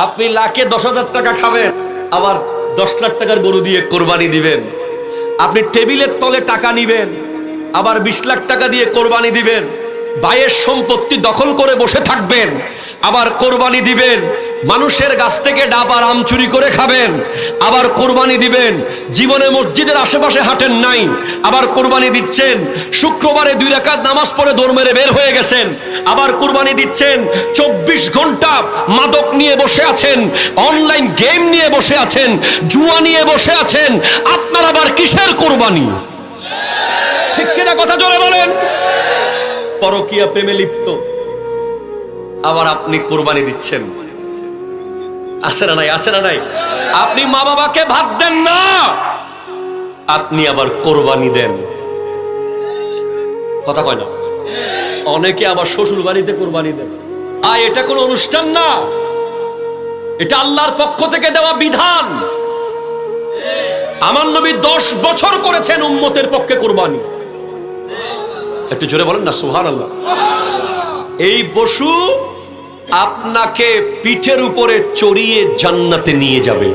আপনি লাখে 10,000 টাকা খাবেন, আবার 10 লাখ টাকার গরু দিয়ে কোরবানি দিবেন। আপনি টেবিলের তলে টাকা নিবেন, আবার 20 লাখ টাকা দিয়ে কোরবানি দিবেন। ভাইয়ের সম্পত্তি দখল করে বসে থাকবেন, আবার কোরবানি দিবেন। মানুষের গাছ থেকে ডাব আর আম চুরি করে খাবেন, আবার কোরবানি দিবেন। জীবনে মসজিদের আশেপাশে হাঁটেন নাই, আবার কোরবানি দিচ্ছেন। শুক্রবারে 2 রাকাত নামাজ পড়ে দৌড় মেরে বের হয়ে গেছেন, আবার কোরবানি দিচ্ছেন। 24 ঘন্টা মাদক নিয়ে বসে আছেন, অনলাইন গেম নিয়ে বসে আছেন, জুয়া নিয়ে বসে আছেন। আপনার আবার কিসের কোরবানি? ঠিক কিনা কথা জোরে বলেন। পরকীয়া প্রেমে লিপ্ত, আবার আপনি কোরবানি দিচ্ছেন। আছে না নাই? আছে না নাই? আপনি মা বাবাকে ভাত দেন না, আপনি আবার কোরবানি দেন। কথা কয় না? অনেকে আবার শ্বশুর বাড়িতে কোরবানি দেন। আর এটা কোনো অনুষ্ঠান না, এটা আল্লাহর পক্ষ থেকে দেওয়া বিধান। আমার নবী 10 বছর করেছেন উম্মতের পক্ষে কোরবানি। একটু জোরে বলেন না সুবহানাল্লাহ। এই পশু আপনাকে পিঠের উপরে চড়িয়ে জান্নাতে নিয়ে যাবে।